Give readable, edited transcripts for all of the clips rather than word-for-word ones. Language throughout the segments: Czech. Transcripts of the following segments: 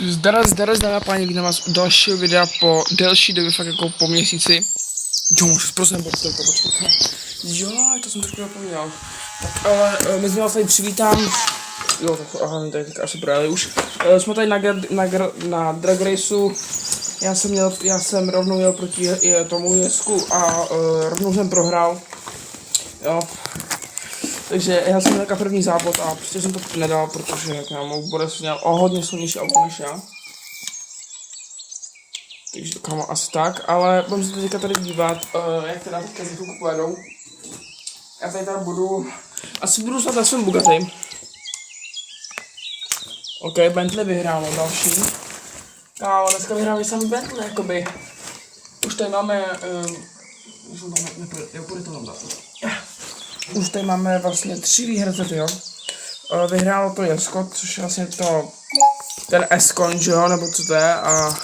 Zdar, páni, vítám vás u dalšího videa po delší době, fakt jako po měsíci. Jo, můžu prosím, počkejte. Jo, to jsem trošku zapomněl. Tak ale mezi vás tady přivítám. Jo, tak aha, tady teďka asi projeli už. Jsme tady na Drag Raceu. Já jsem rovnou jel proti tomu Jesku a rovnou jsem prohrál. Jo. Takže já jsem měl první závod a prostě jsem to nedal, protože kámo, Boris měl o hodně silnější auto než já. Takže kámo, asi tak, ale budeme se teďka tady dívat, jak teda teďka za chvilku pojedou. Já tady teda asi budu snad na svém Bugatti. OK, Bentley vyhrálo další. Kámo, dneska vyhráli sami Bentley, jakoby. Už tady máme, už tady máme vlastně 3 výhry, jo. Vyhrálo to Jesko, což je vlastně ten S-Coin, že jo, nebo co to je, a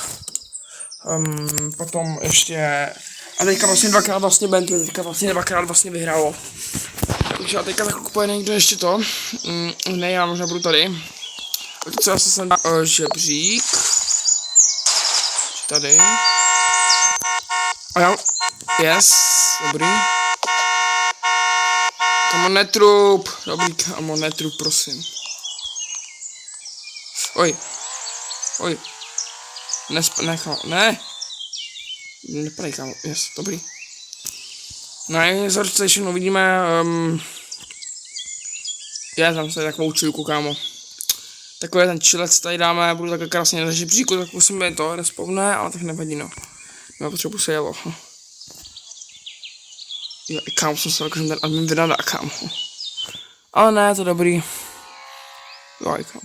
potom ještě, a teďka vlastně dvakrát vlastně Bentley, dvakrát vlastně vyhrálo. Takže a teďka tak pojede někdo ještě to, ne, já možná budu tady. Co já jsem žebřík, tady, a jo, yes, dobrý. Kamo netrup, dobrý kamo netrup, prosím. Oj, ne, nepadej kamo, yes, dobrý. No a za station uvidíme, já tam se takovou čilku, kámo. Takový ten čilec tady dáme, budu takhle krásně na žebříku, tak musíme to respawne, ale tak nevadí, no. No, potřebuji se jelo. Jo, i kámo, jsem se jako, že ten admin vydal, kámo. Ale ne, to dobrý. Jo, i kámo.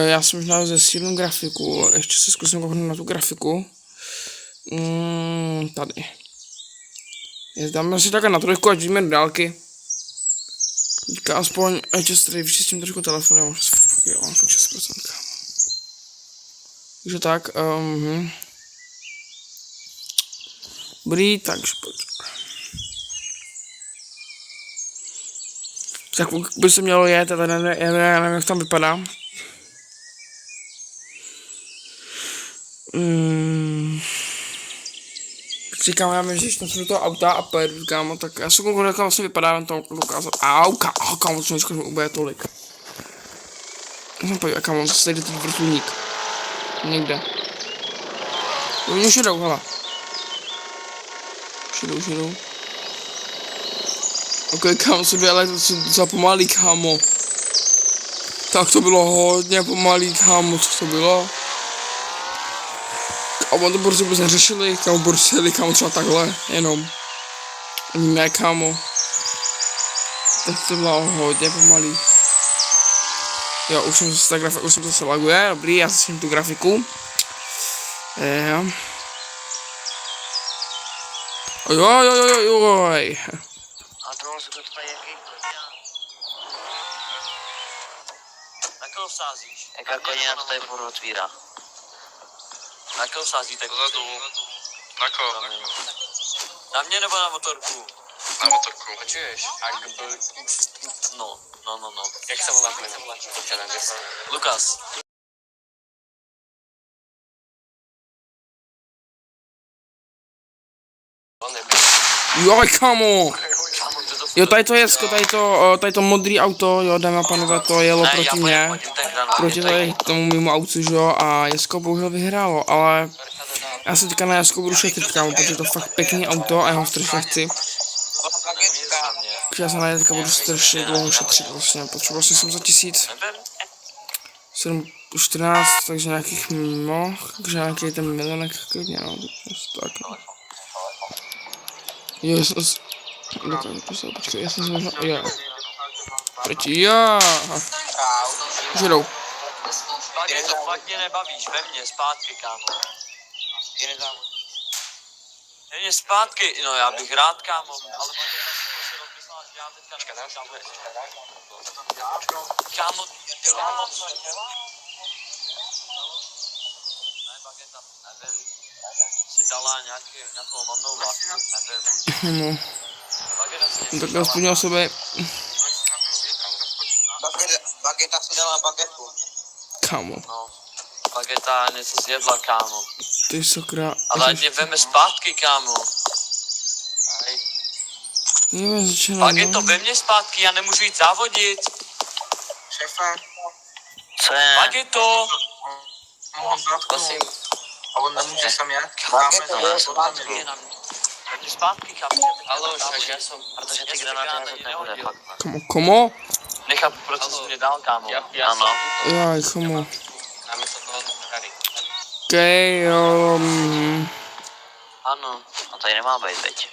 Já jsem možná zesílil grafiku, ještě se zkusím kouknout na tu grafiku. Tady. Dáme si takhle na trojku, ať vidíme do dálky. Teďka aspoň, ať tady vyčistím trošku telefon, jo, mám fakt 6%, kámo. Takže tak, dobrý, takže pojď. Tak by se mělo jet, ale já nevím, jak tam vypadá. Říkám, já mi říct do toho auta a pojedu, kámo, tak já se kouknu, jak vlastně vypadá, jen to dokázat. Kámo, to neříkám, že mi ubije tolik. Já jsem podívat, kámo, zase jde ten vrtulník. Někde. Oni už jedou, hele. Už jedou. Ok, kámo, se ale to za pomalý, kámo. Tak to bylo hodně pomalý, kámo, co to bylo? Kámo, to prostě vůbec neřešili, kámo, brusili, kámo, třeba takhle, jenom. Ani ne, kámo. Tak to bylo hodně pomalý. Jo, už jsem zase laguje, dobrý, já zase tu grafiku. Jo. Ojojojojojoj. Na koho sázíš? Jaká koně nám tady furt otvírá. Na koho sázíte? Pozadu. Na koho? Na mě nebo na motorku? Na motorku. Počuješ? No. Jak se volá jméno? Lukas. Jo, kámo. Jo, tady to je, tady to modrý auto, jo, dámy a pánové, to jelo proti mě. Proti tady tomu mimo autu, že jo, a Jesko bohužel vyhrálo, ale já se teďka na Jesko budu šetřit, kámo, protože to je fakt pěkný auto a já ho strašně chci. Takže já se na teďka budu strašně dlouho šetřit, vlastně, potřeboval jsem za 714, takže nějakých, no, takže nějaký ten milionek, klidně, no, tak. Jo, počkej, já jsem se možná, jo. Proti, jo. Už jedou. To fakt mě nebavíš, ve mně, zpátky, kámo. Ve mně zpátky, no já bych rád, kámo, ale kámo, si dala nějakou mamnou lásku, nevím. No. Tak aspoň o sobě. Bageta si dala bagetu. Kámo, No. Bageta něco zjedla, kámo. ty sakra. Ale ať mě veme zpátky, kámo. Aj. Nevím, začala, Bageto, vem mě zpátky, já nemůžu jít závodit. Šéfe, Co je? Bageto! mohu zatknout. Prosím. A on nemůže sem jet? Bageto, Dáme já za jsem to. vem mě zpátky, kámo. Halo, však já jsem, protože ty granáty házet nebude, fakt. Kámo, komo? Nechápu, proč jsi mě dal, kámo. Ano. Jaj, komo. Dáme se toho tady. Okej, jo. Ano. A tady nemá být, veď.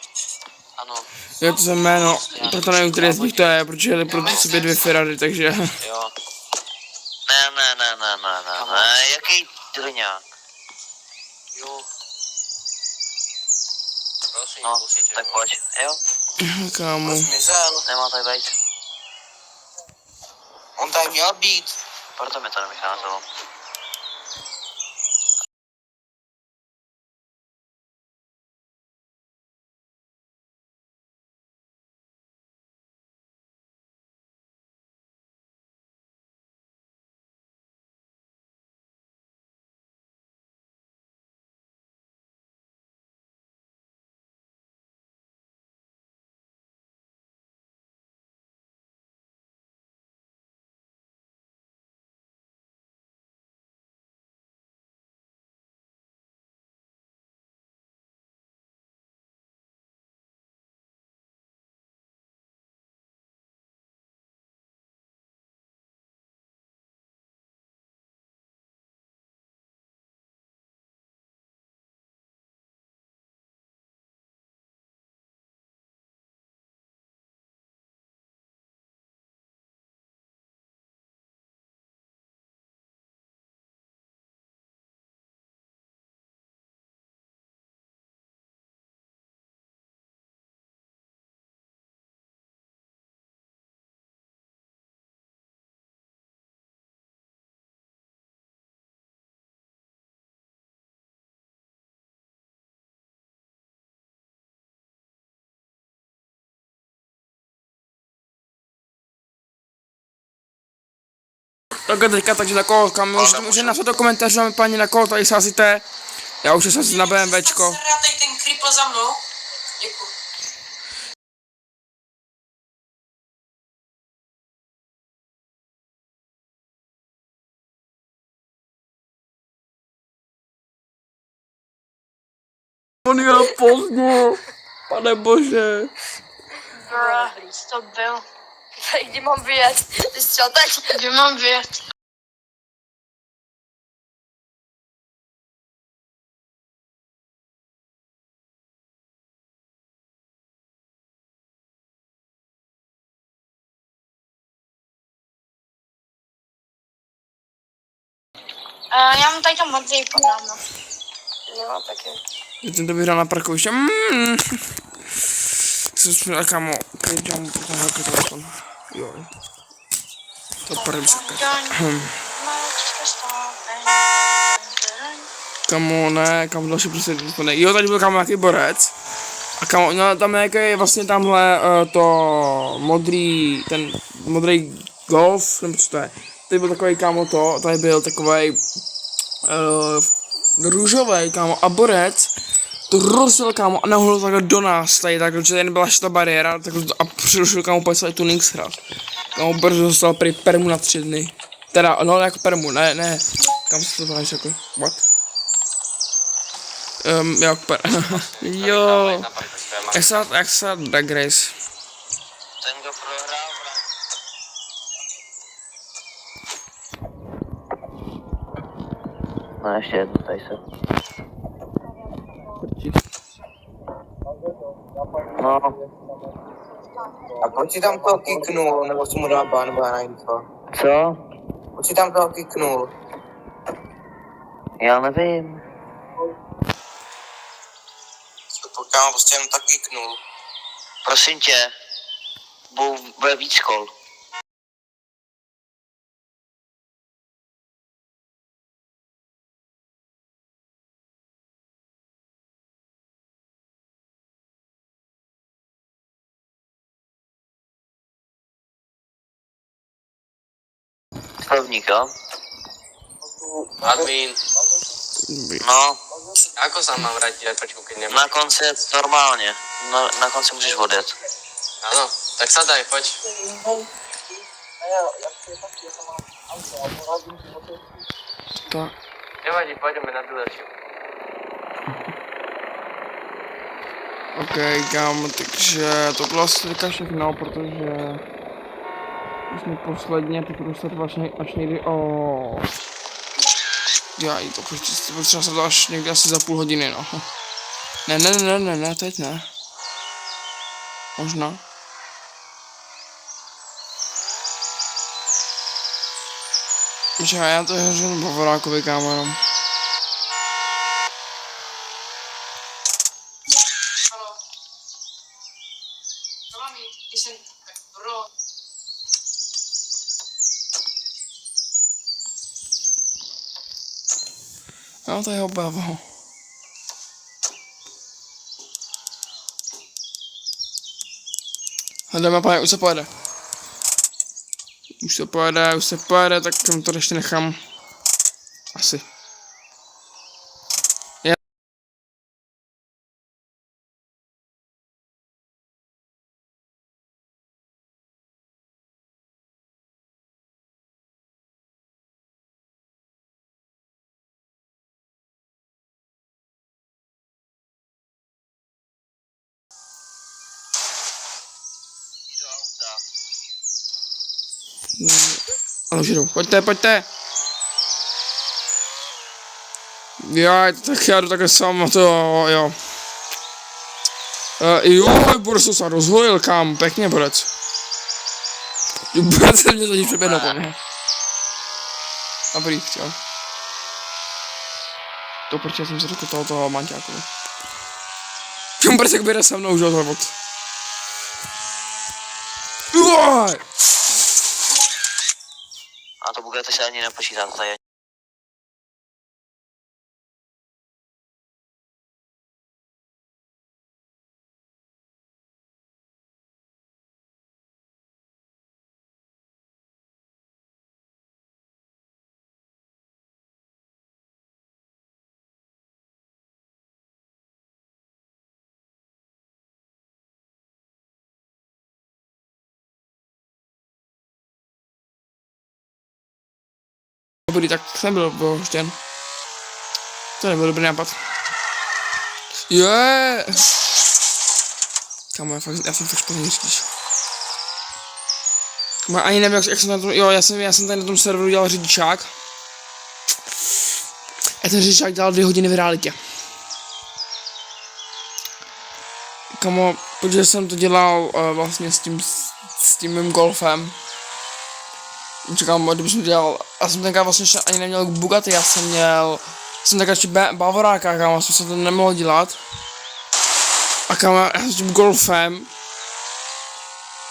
Ano. Je to za jméno, proto nevím, který z nich to je, protože jeli proti sobě dvě Ferrari, takže... Jo. Ne, jaký drňák? Jo. Prosím, No, musíte. tak pojď, jo? Kámo. Zmizel. Nemá tady být, On tady měl být. proto mi to nevycházelo. Tak teďka, takže na koho, kam můžete napsat do komentářů, dáme paní, na koho tady sázíte. Já už se sázím na BMWčko. Tady ten kripl za mnou. Děkuji. On jel pozdě, pane bože. To byl. Tady kdy mám vyjet? Ty jsi chtěl teď? Kdy mám vyjet? Já mám tady to modrý podám, no. Jo, taky. Jsem to vyhrál na parkoviště. Jsem směl, kámo, dělám tenhle telefon. Jo. To první sakra. Kamo, ne, kamo, další prostě to ne. Jo, tady byl kamo nějaký borec. A kamo, no, tam nějaký vlastně tamhle to modrý, ten modrý golf, nebo co to je. Tady byl takový kamo to, tady byl takový růžový kamo a borec to rozděl kamo a nahodil takhle do nás tady, tak, protože tady nebyla ta bariéra, tak a přerušil kamo úplně celý tuning hra. Kamo borec dostal prý permu na 3 dny. Teda, no jako permu, ne. Kam se to jako, what? Jo, jo. Jak se Drag Race? Ten, kdo prohrál, no ještě jedno, tady se. No, A proč si tam toho kiknul, nebo si mu dal ban, nebo já nevím co. co? Proč si tam toho kiknul? Já nevím. Kámo, prostě jenom tak kiknul. Prosím tě, bude víc kol. Slovník, jo? Admin, No, ako sa mám vrátiť lepočku, keď nemám? na konci je normálně. Na konci můžeš odjet. Áno, tak sa daj, poď. Tak. Nevadí, pôjdeme na dealership. OK, kámo, takže to bylo asi teďka všechno, protože už jsme posledně, teď budu se až někdy já i to prostě potřeba se to až někdy asi za půl hodiny, no. Ne, teď ne. Možná. Počkej, já to řeknu Bavorákovi, kámo, jenom. No, to je obavo. Hledáme, pane, už se pojede. Už se pojede, tak to ještě nechám. Asi. Ano, už jdou. Pojďte. Tak já jdu takhle sám, to jo. Jo, Boris se rozhojil, kam, pěkně, borec. Borec se mě zatím přeběhnout po mě. Dobrý, chtěl. To proč já jsem se řekl toho manťáku. Borec jak běde se mnou, že jo, A to Bugatti se ani nepočítá, to je. Dobrý, tak jsem byl bohužtěn. To nebyl dobrý nápad. Kámo, já jsem fakt špatný říkáš. Ani nevím, jak jsem na tom, já jsem tady na tom serveru dělal řidičák. A ten řidičák dělal 2 hodiny v realitě. Kámo, protože jsem to dělal vlastně s tím mým golfem. Čekám, kdybych to dělal, já jsem tenkrát vlastně ještě ani neměl Bugatti, jsem tenkrát ještě Bavoráka, kámo, jsem to nemohl dělat. A kámo, já s tím golfem,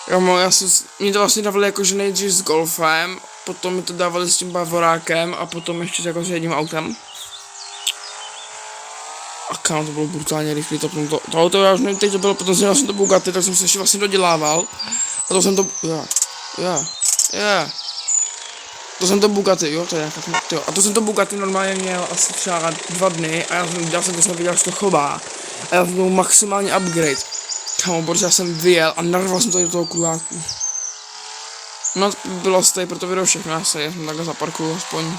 kámo, mě to vlastně dávali jakože nejdřív s golfem, potom mi to dávali s tím Bavorákem a potom ještě jako s jedním autem. A kámo, to bylo brutálně rychlý, to auto já už nevím, teď to bylo, potom jsem vlastně to Bugatti, tak jsem se ještě vlastně dodělával. A to jsem to, to jsem to Bugatti, jo, to je nějaká, jo. A to jsem to Bugatti normálně měl asi třeba 2 dny a já jsem to snad viděl, jak to chová. A já jsem to maximálně upgrade. Kámo, protože já jsem vyjel a narval jsem to do toho kuláku. No, bylo z tady pro to video všechno, já jsem takhle zaparkuju aspoň.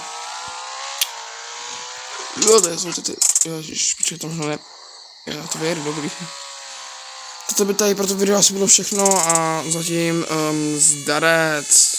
Jo, to jsou ty, ježiš, počkej, to možná ne, já to vyjedu, dobrý. Toto by tady pro to video asi bylo všechno a zatím zdarec.